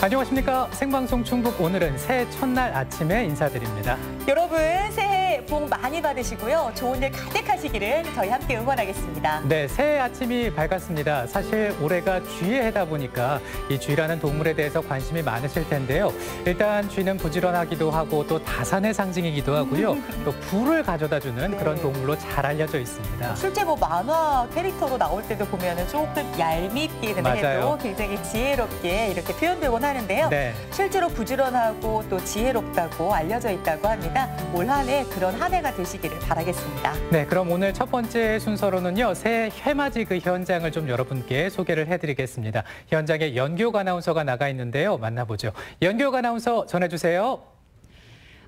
안녕하십니까. 생방송 충북, 오늘은 새해 첫날 아침에 인사드립니다. 여러분, 새해 복 많이 받으시고요. 좋은 일 가득하시기를 저희 함께 응원하겠습니다. 네, 새해 아침이 밝았습니다. 사실 올해가 쥐의 해다 보니까 이 쥐라는 동물에 대해서 관심이 많으실 텐데요. 일단 쥐는 부지런하기도 하고 또 다산의 상징이기도 하고요. 또 불을 가져다주는 그런 동물로 잘 알려져 있습니다. 실제 만화 캐릭터로 나올 때도 보면 조금 얄밉게 해도 굉장히 지혜롭게 이렇게 표현되곤 하는데요. 네. 실제로 부지런하고 또 지혜롭다고 알려져 있다고 합니다. 올 한 해 그런 한 해가 되시기를 바라겠습니다. 네, 그럼 오늘 첫 번째 순서로는요, 새해 해맞이 그 현장을 좀 여러분께 소개를 해드리겠습니다. 현장에 연규옥 아나운서가 나가 있는데요. 만나보죠. 연규옥 아나운서 전해주세요.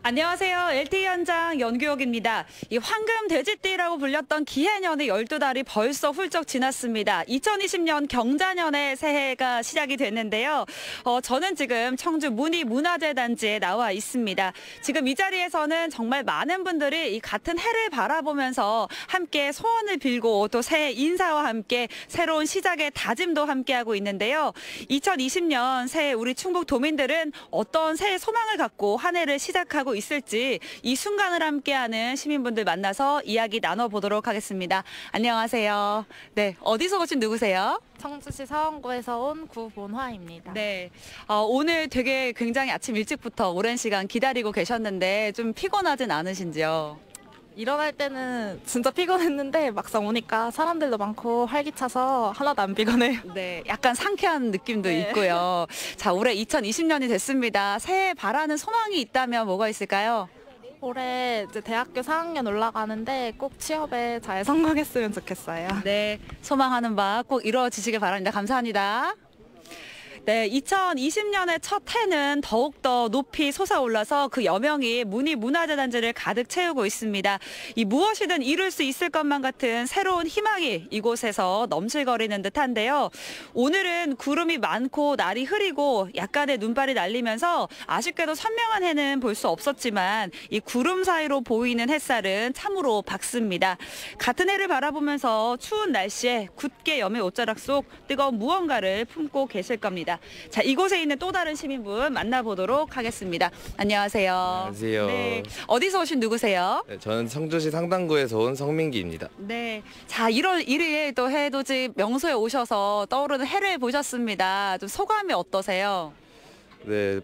안녕하세요. LTE 현장 연규옥입니다. 이 황금 돼지띠라고 불렸던 기해년의 12달이 벌써 훌쩍 지났습니다. 2020년 경자년의 새해가 시작이 됐는데요. 저는 지금 청주 문희문화재 단지에 나와 있습니다. 지금 이 자리에서는 정말 많은 분들이 이 같은 해를 바라보면서 함께 소원을 빌고 또 새해 인사와 함께 새로운 시작의 다짐도 함께하고 있는데요. 2020년 새해 우리 충북 도민들은 어떤 새해 소망을 갖고 한 해를 시작하고 있을지 이 순간을 함께하는 시민분들 만나서 이야기 나눠보도록 하겠습니다. 안녕하세요. 네, 어디서 오신 누구세요? 청주시 사원구에서 온 구본화입니다. 네, 오늘 되게 굉장히 아침 일찍부터 오랜 시간 기다리고 계셨는데 좀 피곤하진 않으신지요? 일어날 때는 진짜 피곤했는데 막상 오니까 사람들도 많고 활기차서 하나도 안 피곤해요. 네, 약간 상쾌한 느낌도 있고요. 자, 올해 2020년이 됐습니다. 새해 바라는 소망이 있다면 뭐가 있을까요? 올해 이제 대학교 4학년 올라가는데 꼭 취업에 잘 성공했으면 좋겠어요. 네, 소망하는 바 꼭 이루어지시길 바랍니다. 감사합니다. 네, 2020년의 첫 해는 더욱더 높이 솟아올라서 그 여명이 문희문화재 단지를 가득 채우고 있습니다. 이 무엇이든 이룰 수 있을 것만 같은 새로운 희망이 이곳에서 넘실거리는 듯한데요. 오늘은 구름이 많고 날이 흐리고 약간의 눈발이 날리면서 아쉽게도 선명한 해는 볼 수 없었지만 이 구름 사이로 보이는 햇살은 참으로 밝습니다. 같은 해를 바라보면서 추운 날씨에 굳게 여민 옷자락 속 뜨거운 무언가를 품고 계실 겁니다. 자, 이곳에 있는 또 다른 시민분 만나보도록 하겠습니다. 안녕하세요. 안녕하세요. 네, 어디서 오신 누구세요? 네, 저는 청주시 상당구에서 온 성민기입니다. 네, 자, 1월 1일 또 해돋이 명소에 오셔서 떠오르는 해를 보셨습니다. 좀 소감이 어떠세요? 네,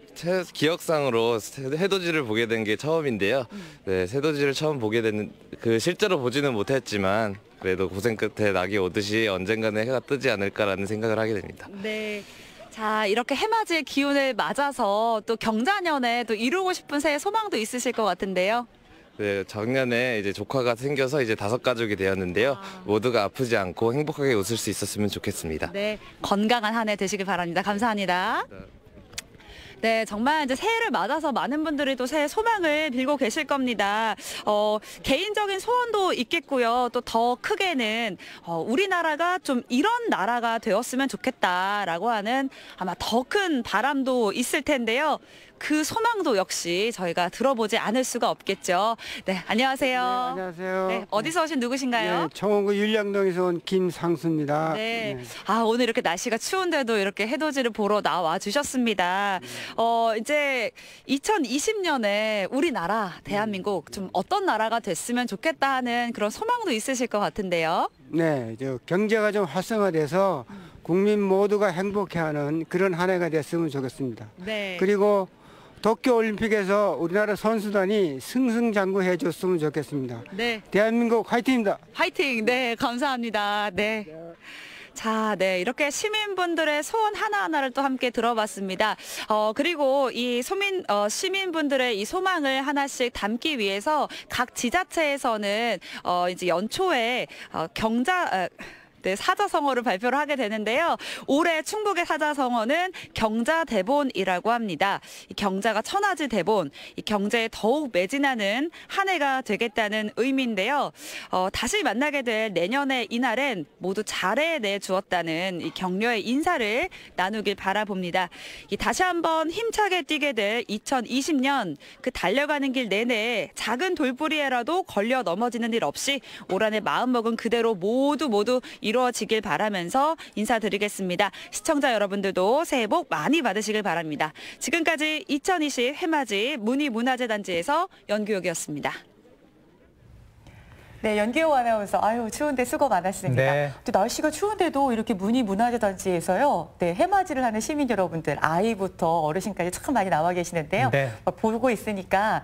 기억상으로 해돋이를 보게 된 게 처음인데요. 네, 새돋이를 처음 보게 된 실제로 보지는 못했지만 그래도 고생 끝에 낙이 오듯이 언젠가는 해가 뜨지 않을까라는 생각을 하게 됩니다. 네. 자, 이렇게 해맞이의 기운을 맞아서 또 경자년에 또 이루고 싶은 새해 소망도 있으실 것 같은데요. 네, 작년에 이제 조카가 생겨서 이제 5가족이 되었는데요. 모두가 아프지 않고 행복하게 웃을 수 있었으면 좋겠습니다. 네, 건강한 한 해 되시길 바랍니다. 감사합니다. 네, 정말 이제 새해를 맞아서 많은 분들이 또 새해 소망을 빌고 계실 겁니다. 개인적인 소원도 있겠고요. 또 더 크게는 우리나라가 좀 이런 나라가 되었으면 좋겠다라고 하는 아마 더 큰 바람도 있을 텐데요. 그 소망도 역시 저희가 들어보지 않을 수가 없겠죠. 네, 안녕하세요. 네, 안녕하세요. 네, 어디서 오신 누구신가요? 네, 청원구 율량동에서 온 김상수입니다. 네. 네. 아, 오늘 이렇게 날씨가 추운데도 이렇게 해돋이를 보러 나와 주셨습니다. 이제 2020년에 우리나라, 대한민국 좀 어떤 나라가 됐으면 좋겠다 하는 그런 소망도 있으실 것 같은데요. 네, 경제가 좀 활성화돼서 국민 모두가 행복해하는 그런 한 해가 됐으면 좋겠습니다. 네. 그리고 도쿄올림픽에서 우리나라 선수단이 승승장구해 줬으면 좋겠습니다. 네. 대한민국 화이팅입니다. 화이팅! 네, 감사합니다. 네. 자, 네, 이렇게 시민분들의 소원 하나하나를 또 함께 들어봤습니다. 그리고 이 시민분들의 이 소망을 하나씩 담기 위해서 각 지자체에서는 이제 연초에 네, 사자성어를 발표를 하게 되는데요. 올해 충북의 사자성어는 경자대본이라고 합니다. 이 경자가 천하지 대본, 이 경제에 더욱 매진하는 한 해가 되겠다는 의미인데요. 다시 만나게 될 내년의 이날엔 모두 잘해내 주었다는 이 격려의 인사를 나누길 바라봅니다. 다시 한번 힘차게 뛰게 될 2020년, 그 달려가는 길 내내 작은 돌부리에라도 걸려 넘어지는 일 없이 올 한 해 마음먹은 그대로 모두 이루어 이루어지길 바라면서 인사드리겠습니다. 시청자 여러분들도 새해 복 많이 받으시길 바랍니다. 지금까지 2020 해맞이 문희문화재단지에서 연규혁이었습니다. 네, 연기호 아나운서, 아유, 추운데 수고 많았습니다. 네. 또 날씨가 추운데도 이렇게 문희문화재단지에서요, 네, 해맞이를 하는 시민 여러분들, 아이부터 어르신까지 참 많이 나와 계시는데요. 네. 보고 있으니까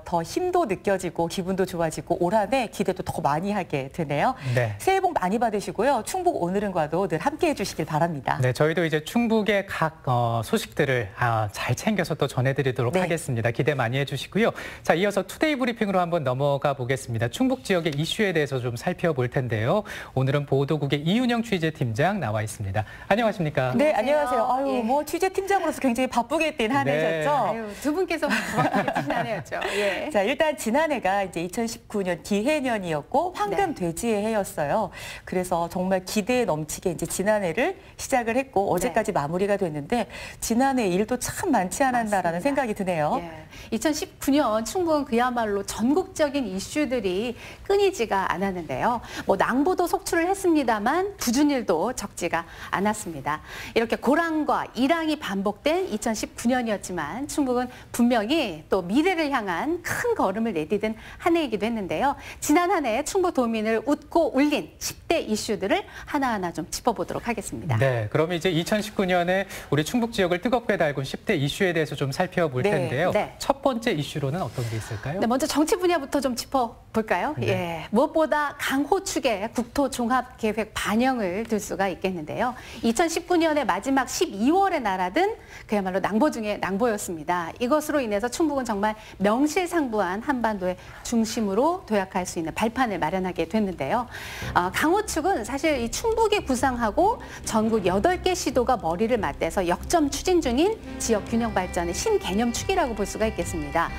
더 힘도 느껴지고 기분도 좋아지고 올 한 해 기대도 더 많이 하게 되네요. 네. 새해 복 많이 받으시고요. 충북 오늘은과도 늘 함께 해주시길 바랍니다. 네, 저희도 이제 충북의 각 소식들을 잘 챙겨서 또 전해드리도록 네. 하겠습니다. 기대 많이 해주시고요. 자, 이어서 투데이 브리핑으로 한번 넘어가 보겠습니다. 충북 지역의 이슈에 대해서 좀 살펴볼 텐데요. 오늘은 보도국의 이윤영 취재팀장 나와 있습니다. 안녕하십니까? 네, 안녕하세요. 아유, 예. 뭐 취재팀장으로서 굉장히 바쁘게 뛴 한 네. 해셨죠? 아유, 두 분께서 정확하게 지난해였죠. 예. 자, 일단 지난해가 이제 2019년 기해년이었고 황금 돼지의 해였어요. 그래서 정말 기대에 넘치게 이제 지난해를 시작을 했고 어제까지 마무리가 됐는데 지난해 일도 참 많지 않았나라는 맞습니다. 생각이 드네요. 예. 2019년 충북은 그야말로 전국적인 이슈들이 끊이지가 않았는데요. 뭐 낭보도 속출을 했습니다만 굳은 일도 적지가 않았습니다. 이렇게 고랑과 이랑이 반복된 2019년이었지만 충북은 분명히 또 미래를 향한 큰 걸음을 내디딘 한 해이기도 했는데요. 지난 한 해 충북 도민을 웃고 울린 10대 이슈들을 하나하나 좀 짚어보도록 하겠습니다. 네, 그럼 이제 2019년에 우리 충북 지역을 뜨겁게 달군 10대 이슈에 대해서 좀 살펴볼 네, 텐데요. 네. 첫 번째 이슈로는 어떤 게 있을까요? 네, 먼저 정치 분야부터 좀 짚어볼까요? 네. 예, 무엇보다 강호 측의 국토종합계획 반영을 들 수가 있겠는데요. 2019년의 마지막 12월에 날아든 그야말로 낭보 중에 낭보였습니다. 이것으로 인해서 충북은 정말 명실상부한 한반도의 중심으로 도약할 수 있는 발판을 마련하게 됐는데요. 강호 측은 사실 이 충북이 구상하고 전국 8개 시도가 머리를 맞대서 역점 추진 중인 지역 균형 발전의 신개념 축이라고 볼 수가 있겠습니다.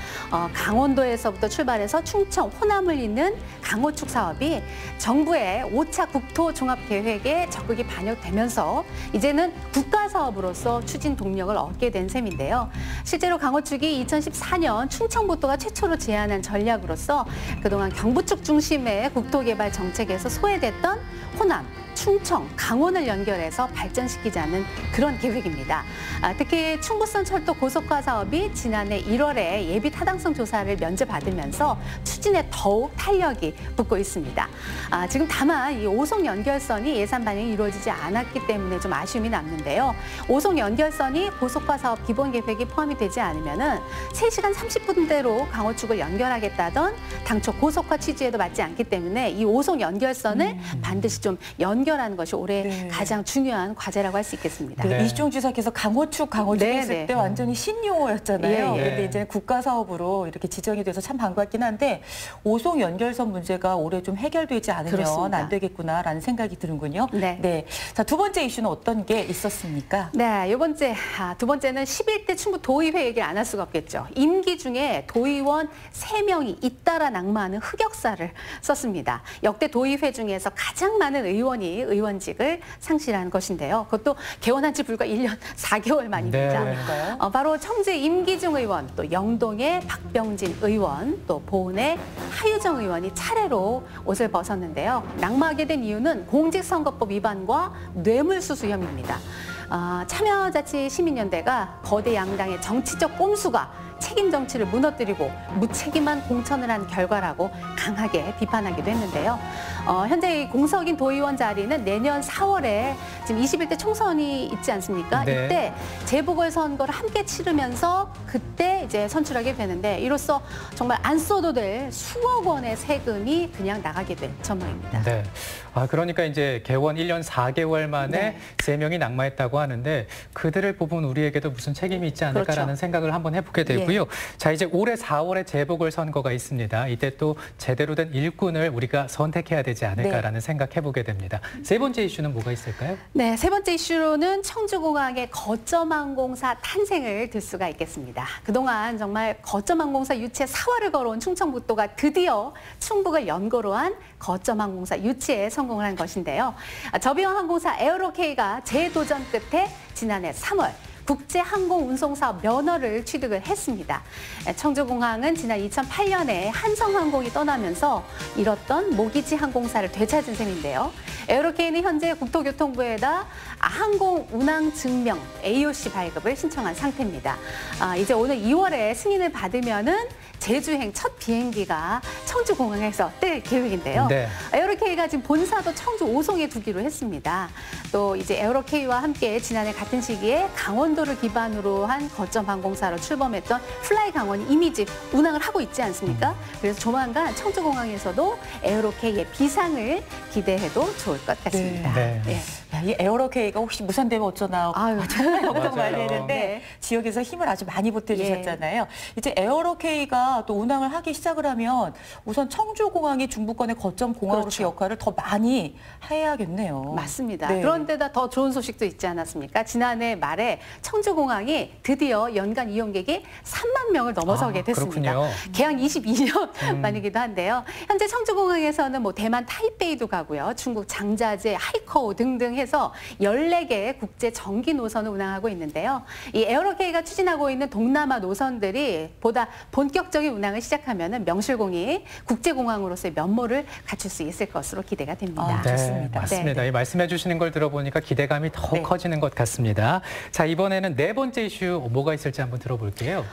강원도에서부터 출발해서 충청, 호남을 잇는 강호축 사업이 정부의 5차 국토종합계획에 적극이 반영되면서 이제는 국가사업으로서 추진 동력을 얻게 된 셈인데요. 실제로 강호축이 2014년 충청북도가 최초로 제안한 전략으로서 그동안 경부축 중심의 국토개발 정책에서 소외됐던 호남, 충청, 강원을 연결해서 발전시키자는 그런 계획입니다. 특히 충북선 철도 고속화 사업이 지난해 1월에 예비 타당성 조사를 면제받으면서 추진에 더욱 탄력이 붙고 있습니다. 지금 다만 이 오송 연결선이 예산 반영이 이루어지지 않았기 때문에 좀 아쉬움이 남는데요. 오송 연결선이 고속화 사업 기본 계획이 포함이 되지 않으면은 3시간 30분대로 강호축을 연결하겠다던 당초 고속화 취지에도 맞지 않기 때문에 이 오송 연결선을 반드시 좀 연결하는 것이 올해 네. 가장 중요한 과제라고 할 수 있겠습니다. 네, 네. 이시종 지사께서 강호축 네, 했을 네. 때 완전히 신용어였잖아요. 예, 예. 근데 이제 국가 사업으로 이렇게 지정이 돼서 참 반갑긴 한데 오송 연결선 문제가 올해 좀 해결되지 않으면 그렇습니다. 안 되겠구나라는 생각이 드는군요. 네. 자, 두 번째 이슈는 어떤 게 있었습니까? 네, 두 번째는 11대 충북 도의회 얘기를 안 할 수가 없겠죠. 임기 중에 도의원 3명이 잇따라 낙마하는 흑역사를 썼습니다. 역대 도의회 중에서 가장 많은 의원이 의원직을 상실한 것인데요. 그것도 개원한 지 불과 1년 4개월 만입니다. 네. 바로 청주의 임기중 의원, 또 영동의 박병진 의원, 또 보은의 하유정 의원이 차례로 옷을 벗었는데요. 낙마하게 된 이유는 공직선거법 위반과 뇌물수수 혐의입니다. 참여자치시민연대가 거대 양당의 정치적 꼼수가 책임 정치를 무너뜨리고 무책임한 공천을 한 결과라고 강하게 비판하기도 했는데요. 현재 이 공석인 도의원 자리는 내년 4월에 지금 21대 총선이 있지 않습니까? 네. 이때 재보궐선거를 함께 치르면서 그때 이제 선출하게 되는데 이로써 정말 안 써도 될 수억 원의 세금이 그냥 나가게 될 전망입니다. 네. 그러니까 이제 개원 1년 4개월 만에 네. 3명이 낙마했다고 하는데 그들을 뽑은 우리에게도 무슨 책임이 있지 않을까라는 그렇죠. 생각을 한번 해보게 되고요. 자, 이제 올해 4월에 재보궐선거가 있습니다. 이때 또 제대로 된 일꾼을 우리가 선택해야 되지 않을까라는 생각해보게 됩니다. 세 번째 이슈는 뭐가 있을까요? 네, 세 번째 이슈로는 청주공항의 거점항공사 탄생을 들 수가 있겠습니다. 그동안 정말 거점항공사 유치에 사활을 걸어온 충청북도가 드디어 충북을 연고로 한 거점항공사 유치에 성공을 한 것인데요. 저비용 항공사 에어로K가 재도전 끝에 지난해 3월 국제항공운송사업 면허를 취득을 했습니다. 청주공항은 지난 2008년에 한성항공이 떠나면서 잃었던 모기지 항공사를 되찾은 셈인데요. 에어로케이는 현재 국토교통부에다 항공 운항 증명 AOC 발급을 신청한 상태입니다. 이제 오늘 2월에 승인을 받으면은 제주행 첫 비행기가 청주공항에서 뜰 계획인데요. 네. 에어로케이가 지금 본사도 청주 오송에 두기로 했습니다. 또 이제 에어로케이와 함께 지난해 같은 시기에 강원도를 기반으로 한 거점 항공사로 출범했던 플라이 강원이 이미 이제 운항을 하고 있지 않습니까? 그래서 조만간 청주공항에서도 에어로케이의 비상을 기대해도 좋을 것 같습니다. 네. 예. 야, 이 에어로케이가 혹시 무산되면 어쩌나 아유, 정말 걱정 많이 맞아요. 했는데 네. 지역에서 힘을 아주 많이 보태주셨잖아요. 이제 에어로케이가 또 운항을 하기 시작을 하면 우선 청주공항이 중부권의 거점 공항으로서 그렇죠. 역할을 더 많이 해야겠네요. 맞습니다. 네. 그런데다 더 좋은 소식도 있지 않았습니까? 지난해 말에 청주공항이 드디어 연간 이용객이 3만 명을 넘어서게 됐습니다. 그렇군요. 개항 22년 만이기도 한데요. 현재 청주공항에서는 뭐 대만 타이베이도 가고요. 중국 장자제, 하이커우 등등 해서 14개의 국제 정기 노선을 운항하고 있는데요. 이 에어로케이가 추진하고 있는 동남아 노선들이 보다 본격적인 운항을 시작하면 명실공히 국제공항으로서의 면모를 갖출 수 있을 것으로 기대가 됩니다. 아, 좋습니다. 맞습니다. 네. 이 말씀해 주시는 걸 들어보니까 기대감이 더 네. 커지는 것 같습니다. 자, 이번에는 네 번째 이슈 뭐가 있을지 한번 들어볼게요.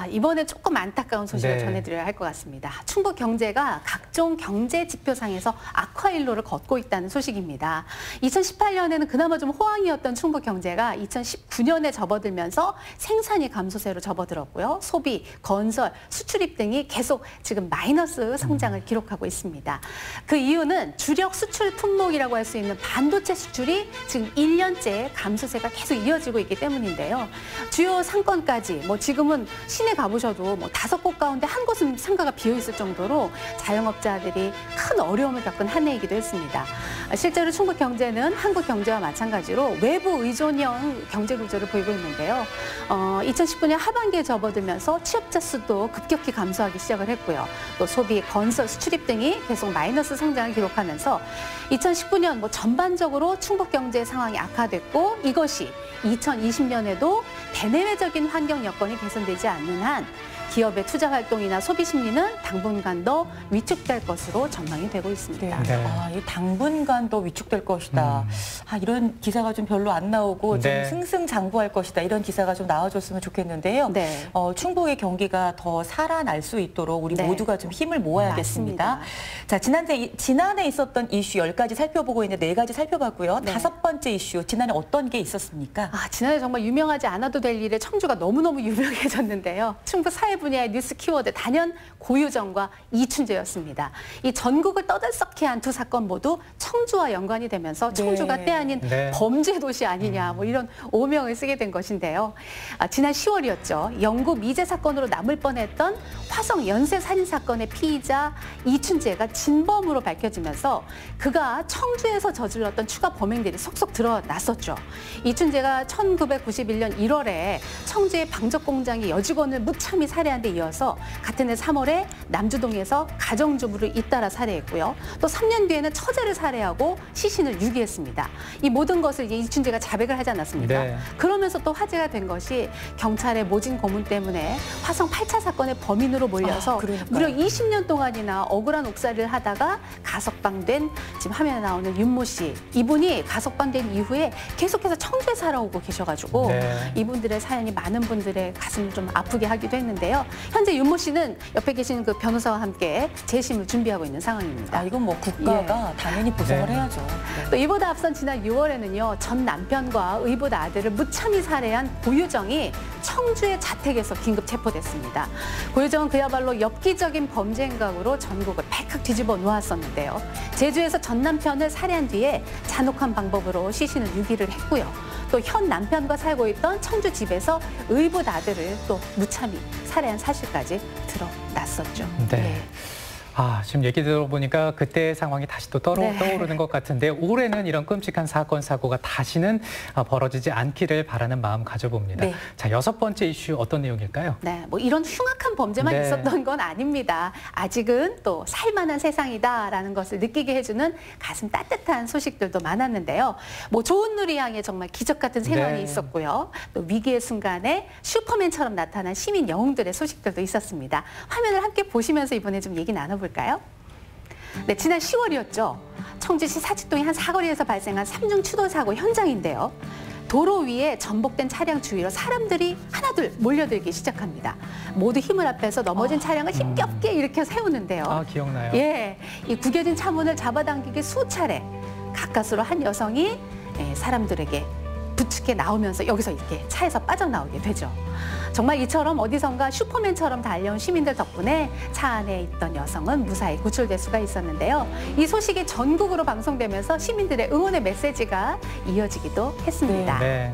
이번에 조금 안타까운 소식을 네. 전해드려야 할 것 같습니다. 충북 경제가 각종 경제 지표상에서 악화일로를 걷고 있다는 소식입니다. 2018년에는 그나마 좀 호황이었던 충북 경제가 2019년에 접어들면서 생산이 감소세로 접어들었고요. 소비, 건설, 수출입 등이 계속 지금 마이너스 성장을 기록하고 있습니다. 그 이유는 주력 수출 품목이라고 할 수 있는 반도체 수출이 지금 1년째 감소세가 계속 이어지고 있기 때문인데요. 주요 상권까지 뭐 지금은 시내 가보셔도 뭐 5곳 가운데 한 곳은 상가가 비어 있을 정도로 자영업자들이 큰 어려움을 겪은 한 해이기도 했습니다. 실제로 충북 경제는 한국 경제와 마찬가지로 외부 의존형 경제 구조를 보이고 있는데요. 2019년 하반기에 접어들면서 취업자 수도 급격히 감소하기 시작을 했고요. 또 소비, 건설, 수출입 등이 계속 마이너스 성장을 기록하면서 2019년 뭐 전반적으로 충북 경제 상황이 악화됐고 이것이 2020년에도 대내외적인 환경 여건이 개선되지 않는 한 기업의 투자 활동이나 소비 심리는 당분간 더 위축될 것으로 전망이 되고 있습니다. 네. 이 당분간 더 위축될 것이다. 이런 기사가 좀 별로 안 나오고 네. 좀 승승장구할 것이다. 이런 기사가 좀 나와줬으면 좋겠는데요. 네. 충북의 경기가 더 살아날 수 있도록 우리 네. 모두가 좀 힘을 모아야겠습니다. 맞습니다. 자, 지난해 있었던 이슈 10가지 살펴보고 있는데 4가지 살펴봤고요. 네. 5번째 이슈, 지난해 어떤 게 있었습니까? 지난해 정말 유명하지 않아도 될 일에 청주가 너무너무 유명해졌는데요. 충북 사회 분야의 뉴스 키워드 단연 고유정과 이춘재였습니다. 이 전국을 떠들썩해 한 두 사건 모두 청주와 연관이 되면서 청주가 네. 때 아닌 네. 범죄 도시 아니냐 뭐 이런 오명을 쓰게 된 것인데요. 지난 10월이었죠. 영구 미제 사건으로 남을 뻔했던 화성 연쇄 살인 사건의 피의자 이춘재가 진범으로 밝혀지면서 그가 청주에서 저질렀던 추가 범행들이 속속 드러났었죠. 이춘재가 1991년 1월에 청주의 방적 공장의 여직원을 무참히 살해한 데 이어서 같은 해 3월에 남주동에서 가정주부를 잇따라 살해했고요. 또 3년 뒤에는 처제를 살해하고 시신을 유기했습니다. 이 모든 것을 이제 이춘재가 자백을 하지 않았습니까? 네. 그러면서 또 화제가 된 것이 경찰의 모진 고문 때문에 화성 8차 사건의 범인으로 몰려서 그러니까요. 무려 20년 동안이나 억울한 옥살이를 하다가 가석방된 지금 화면에 나오는 윤모 씨. 이분이 가석방된 이후에 계속해서 청주에 살아오고 계셔가지고 네. 이분들의 사연이 많은 분들의 가슴을 좀 아프게 하기도 했는데요. 현재 윤모 씨는 옆에 계신 그 변호사와 함께 재심을 준비하고 있는 상황입니다. 이건 뭐 국가가 당연히 보상을 네. 해야죠. 또 이보다 앞선 지난 6월에는요. 전 남편과 의붓 아들을 무참히 살해한 고유정이 청주의 자택에서 긴급 체포됐습니다. 고유정은 그야말로 엽기적인 범죄 행각으로 전국을 발칵 뒤집어 놓았었는데요. 제주에서 전 남편을 살해한 뒤에 잔혹한 방법으로 시신을 유기를 했고요. 또 현 남편과 살고 있던 청주 집에서 의붓 아들을 또 무참히 살해한 사실까지 드러났었죠. 네. 지금 얘기 들어보니까 그때의 상황이 다시 또 떠오르는 것 같은데 올해는 이런 끔찍한 사건, 사고가 다시는 벌어지지 않기를 바라는 마음 가져봅니다. 네. 자, 6번째 이슈 어떤 내용일까요? 네, 뭐 이런 흉악한 범죄만 네. 있었던 건 아닙니다. 아직은 또 살만한 세상이다라는 것을 느끼게 해주는 가슴 따뜻한 소식들도 많았는데요. 뭐 좋은 누리 향에 정말 기적 같은 생활이 네. 있었고요. 또 위기의 순간에 슈퍼맨처럼 나타난 시민 영웅들의 소식들도 있었습니다. 화면을 함께 보시면서 이번에 좀 얘기 나눠볼까요? 네, 지난 10월이었죠. 청주시 사직동의 한 사거리에서 발생한 3중 추돌 사고 현장인데요. 도로 위에 전복된 차량 주위로 사람들이 하나둘 몰려들기 시작합니다. 모두 힘을 합해서 넘어진 차량을 힘겹게 일으켜 세우는데요. 기억나요. 예, 이 구겨진 차문을 잡아당기기 수차례 가까스로 한 여성이 사람들에게 부축해 나오면서 여기서 이렇게 차에서 빠져나오게 되죠. 정말 이처럼 어디선가 슈퍼맨처럼 달려온 시민들 덕분에 차 안에 있던 여성은 무사히 구출될 수가 있었는데요. 이 소식이 전국으로 방송되면서 시민들의 응원의 메시지가 이어지기도 했습니다. 네.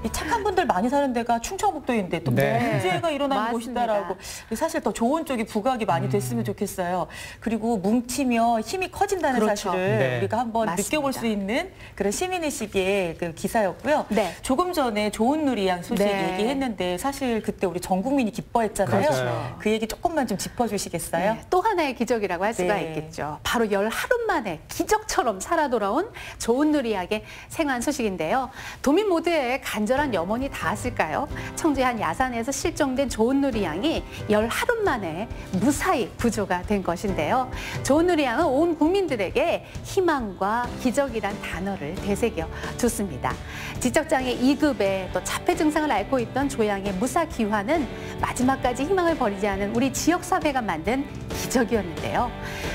이 착한 분들 많이 사는 데가 충청북도인데 또 네. 문제가 일어나는 맞습니다. 곳이다라고 사실 더 좋은 쪽이 부각이 많이 됐으면 좋겠어요. 그리고 뭉치며 힘이 커진다는 그렇죠. 사실을 네. 우리가 한번 맞습니다. 느껴볼 수 있는 그런 시민의식의 그 기사였고요. 네. 조금 전에 좋은 누리양 소식 네. 얘기했는데 사실 그때 우리 전 국민이 기뻐했잖아요. 그렇죠. 그 얘기 조금만 좀 짚어주시겠어요? 네, 또 하나의 기적이라고 할 수가 네. 있겠죠. 바로 11하루 만에 기적처럼 살아 돌아온 좋은 누리약의 생환 소식인데요. 도민 모두의 간절한 염원이 닿았을까요? 청주의 한 야산에서 실종된 좋은 누리양이 11하루 만에 무사히 구조가 된 것인데요. 좋은 누리양은 온 국민들에게 희망과 기적이란 단어를 되새겨 줬습니다. 지적장애 2급에 또 자폐 증상을 앓고 있던 조양의 무사 귀환은 마지막까지 희망을 버리지 않은 우리 지역사회가 만든 기적이었는데요.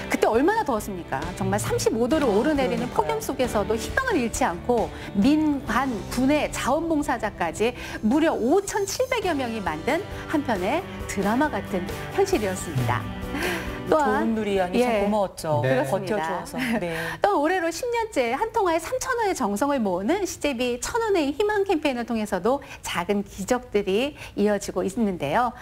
그때 얼마나 더웠습니까? 정말 35도를 오르내리는 폭염 속에서도 희망을 잃지 않고 민, 관, 군의 자원봉사자까지 무려 5,700여 명이 만든 한편의 드라마 같은 현실이었습니다. 또한 좋은 누리양이 참 고마웠죠. 네. 그렇습니다. 버텨줘서. 네. 또 올해로 10년째 한 통화에 3,000원의 정성을 모으는 CJB 1,000원의 희망 캠페인을 통해서도 작은 기적들이 이어지고 있는데요.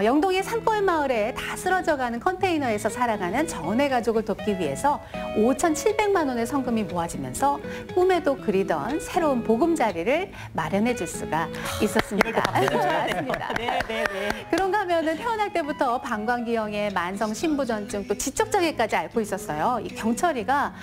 영동의 산골 마을에 다 쓰러져가는 컨테이너에서 살아가는 정원의 가족을 돕기 위해서 5,700만 원의 성금이 모아지면서 꿈에도 그리던 새로운 보금자리를 마련해 줄 수가 있었습니다. 맞습니다. 네, 네, 네. 그런가 하면은 태어날 때부터 방광기형의 만성 신부전증 또 지적장애까지 앓고 있었어요. 이 경철이가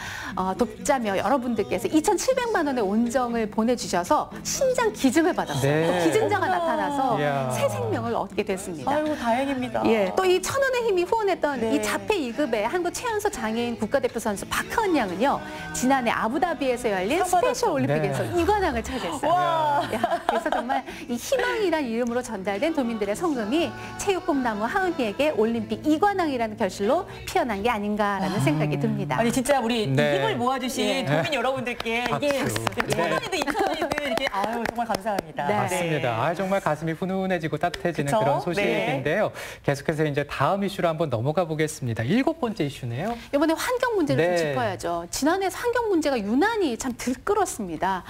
돕자며 여러분들께서 2,700만 원의 온정을 보내주셔서 신장 기증을 받았어요. 네. 또 기증자가 나타나서 이야. 새 생명을 얻게 됐습니다. 아이고 다행입니다. 예, 또 이 1,000원의 힘이 후원했던 네. 이 자폐 2급의 한국 최연소 장애인 국가대표 선수 박하은 양은요, 지난해 아부다비에서 열린 상 받았죠. 스페셜 올림픽에서 네. 2관왕을 차지했어요. 와. 야, 그래서 정말 이 희망이란 이름으로 전달된 도민들의 성금이 체육꿈나무 하은이에게 올림픽 2관왕이라는 결실로 피어난 게 아닌가라는 생각이 듭니다. 아니 진짜 우리 네. 힘을 모아주신 예. 도민 여러분들께 이게 박수. 1,000원이든 2,000원이든 이렇게 아유 정말 감사합니다. 네. 맞습니다. 정말 가슴이 훈훈해지고 따뜻해지는 그쵸? 그런 소식인데요. 계속해서 이제 다음 이슈로 한번 넘어가 보겠습니다. 7번째 이슈네요. 이번에 환경 문제를 네. 좀 짚어야죠. 지난해 환경 문제가 유난히 참 들끓었습니다.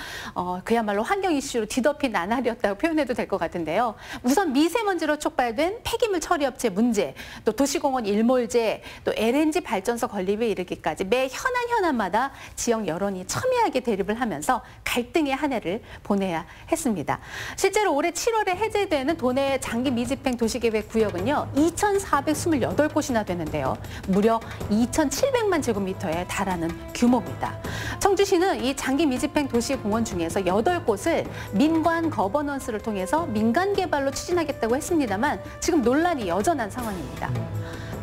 그야말로 환경 이슈로 뒤덮인 나날이었다고 표현해도 될 것 같은데요. 우선 미세먼지로 촉발된 폐기물 처리업체 문제, 또 도시공원 일몰제, 또 LNG 발전소 건립에 이르기까지 매 현안마다 지역 여론이 첨예하게 대립을 하면서 갈등의 한 해를 보내야 했습니다. 실제로 올해 7월에 해제되는 도내 장기 미집행 도시계획 구역은요, 2,428곳이나 되는데요. 무려 2,700만 제곱미터에 달하는 규모입니다. 청주시는 이 장기 미집행 도시공원 중에서 8곳을 민관 거버넌스를 통해서 민간 개발로 추진하겠다고 했습니다만 지금 논란이 여전한 상황입니다.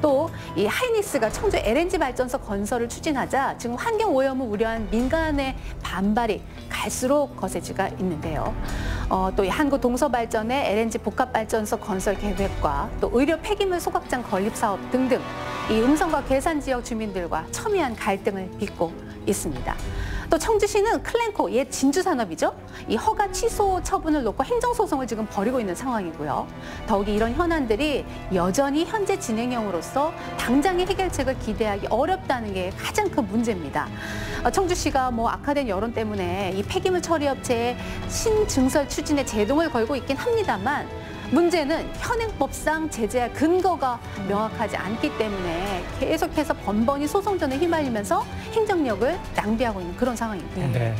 또 이 하이닉스가 청주 LNG 발전소 건설을 추진하자 지금 환경 오염을 우려한 민간의 반발이 갈수록 거세지가 있는데요. 또 이 한국 동서발전의 LNG 복합발전소 건설 계획과 또 의료 폐기물 소각장 건립 사업 등등 이 음성과 괴산 지역 주민들과 첨예한 갈등을 빚고 있습니다. 또 청주시는 클렌코, 옛 진주산업이죠. 이 허가 취소 처분을 놓고 행정소송을 지금 벌이고 있는 상황이고요. 더욱이 이런 현안들이 여전히 현재 진행형으로서 당장의 해결책을 기대하기 어렵다는 게 가장 큰 문제입니다. 청주시가 악화된 여론 때문에 이 폐기물 처리업체의 신증설 추진에 제동을 걸고 있긴 합니다만 문제는 현행법상 제재할 근거가 명확하지 않기 때문에 계속해서 번번이 소송전에 휘말리면서 행정력을 낭비하고 있는 그런 상황입니다. 네.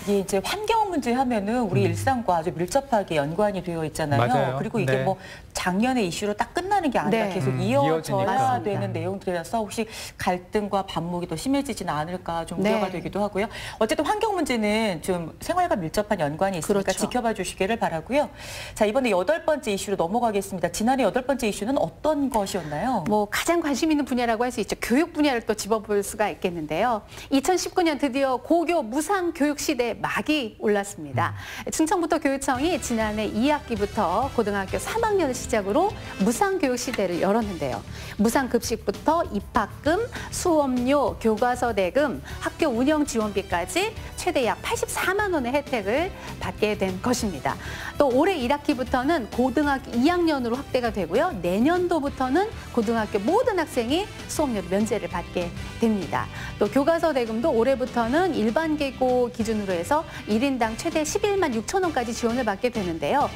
이게 이제 환경 문제 하면은 우리 일상과 아주 밀접하게 연관이 되어 있잖아요. 맞아요. 그리고 이게 네. 뭐 작년의 이슈로 딱 끝나는 게 아니라 네. 계속 이어지니까. 이어져야 되는 내용들이라서 혹시 갈등과 반목이 더 심해지지는 않을까 좀 우려가 네. 되기도 하고요. 어쨌든 환경 문제는 좀 생활과 밀접한 연관이 있으니까 그렇죠. 지켜봐 주시기를 바라고요. 자, 이번에 8번째 이슈로 넘어가겠습니다. 지난해 8번째 이슈는 어떤 것이었나요? 뭐 가장 관심 있는 분야라고 할 수 있죠. 교육 분야를 또 집어볼 수가 있겠는데요. 2019년 드디어 고교 무상 교육 시대에 막이 올랐습니다. 충청부터 교육청이 지난해 2학기부터 고등학교 3학년을 시작으로 무상 교육 시대를 열었는데요. 무상 급식부터 입학금, 수업료, 교과서 대금, 학교 운영 지원비까지 최대 약 84만 원의 혜택을 받게 된 것입니다. 또 올해 1학기부터는 고등학교 2학년으로 확대가 되고요. 내년도부터는 고등학교 모든 학생이 수업료 면제를 받게 됩니다. 또 교과서 대금도 올해부터는 일반 계고 기준으로 해서 1인당 최대 11만 6천 원까지 지원을 받게 되는데요.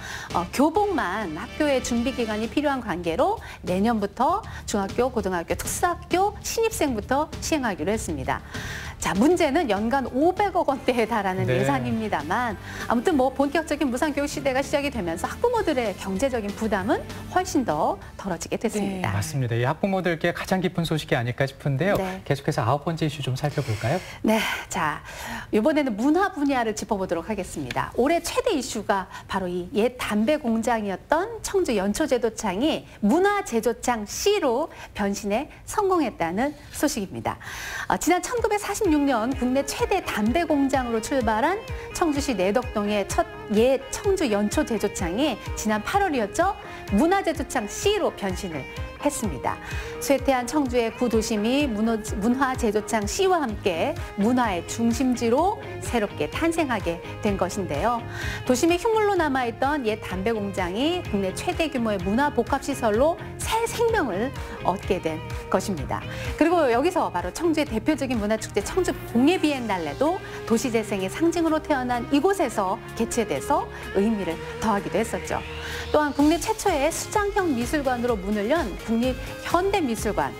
교복만 학교의 준비 기간이 필요한 관계로 내년부터 중학교, 고등학교, 특수학교 신입생부터 시행하기로 했습니다. 자, 문제는 연간 500억 원대에 달하는 네. 예산입니다만 아무튼 뭐 본격적인 무상교육 시대가 시작이 되면서 학부모들의 경제적인 부담은 훨씬 더 덜어지게 됐습니다. 맞습니다. 이 학부모들께 가장 기쁜 소식이 아닐까 싶은데요. 네. 계속해서 9번째 이슈 좀 살펴볼까요? 네, 자 이번에는 문화 분야를 짚어보도록 하겠습니다. 올해 최대 이슈가 바로 이 옛 담배 공장이었던 청주 연초제도창이 문화제조창 C로 변신에 성공했다는 소식입니다. 지난 1946년 국내 최대 담배 공장으로 출발한 청주시 내덕동의 첫 옛 청주 연초제조창이 지난 8월이었죠. 문화제조창 C로 변신을 했습니다. 쇠퇴한 청주의 구도심이 문화제조창 C와 함께 문화의 중심지로 새롭게 탄생하게 된 것인데요. 도심의 흉물로 남아있던 옛 담배 공장이 국내 최대 규모의 문화 복합시설로 새 생명을 얻게 된 것입니다. 그리고 여기서 바로 청주의 대표적인 문화축제 청주 봉해비엔날레도 도시재생의 상징으로 태어난 이곳에서 개최돼서 의미를 더하기도 했었죠. 또한 국내 최초의 수장형 미술관으로 문을 연 국립현대미술관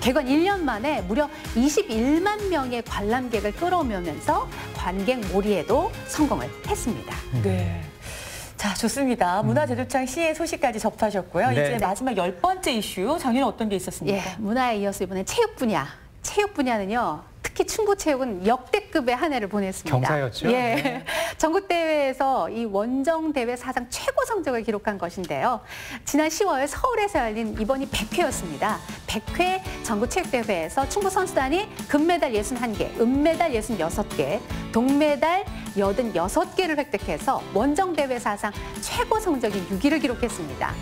개관 1년 만에 무려 21만 명의 관람객을 끌어오면서 관객 몰이에도 성공을 했습니다. 네. 자, 좋습니다. 문화제조창 C의 소식까지 접하셨고요. 네. 이제 마지막 10번째 이슈, 정의는 어떤 게 있었습니까? 예, 문화에 이어서 이번엔 체육 분야. 체육 분야는요. 특히 충북체육은 역대급의 한 해를 보냈습니다. 경사였죠? 예, 네. 전국대회에서 이 원정대회 사상 최고 성적을 기록한 것인데요. 지난 10월 서울에서 열린 이번이 100회였습니다. 100회 전국체육대회에서 충북 선수단이 금메달 61개, 은메달 66개, 동메달 86개를 획득해서 원정대회 사상 최고 성적인 6위를 기록했습니다.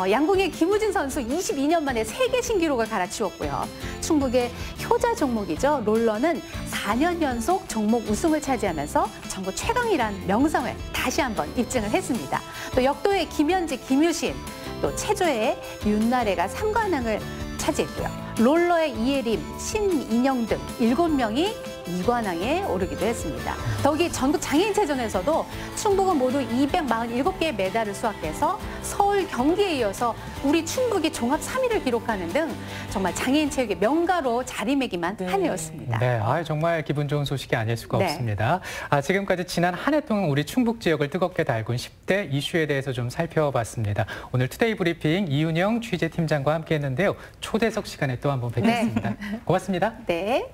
양궁의 김우진 선수 22년 만에 세계 신기록을 갈아치웠고요. 충북의 효자 종목이죠. 롤러는 4년 연속 종목 우승을 차지하면서 전국 최강이란 명성을 다시 한번 입증을 했습니다. 또 역도의 김현지, 김유신, 또 체조의 윤나래가 3관왕을 차지했고요. 롤러의 이예림, 신인영 등 7명이 2관왕에 오르기도 했습니다. 더욱이 전국 장애인체전에서도 충북은 모두 247개의 메달을 수확해서 서울, 경기에 이어서 우리 충북이 종합 3위를 기록하는 등 정말 장애인 체육의 명가로 자리매김한 한 해였습니다. 네, 정말 기분 좋은 소식이 아닐 수가 네. 없습니다. 지금까지 지난 한 해 동안 우리 충북 지역을 뜨겁게 달군 10대 이슈에 대해서 좀 살펴봤습니다. 오늘 투데이 브리핑 이윤영 취재팀장과 함께했는데요. 초대석 시간에 또 한번 뵙겠습니다. 고맙습니다. 네.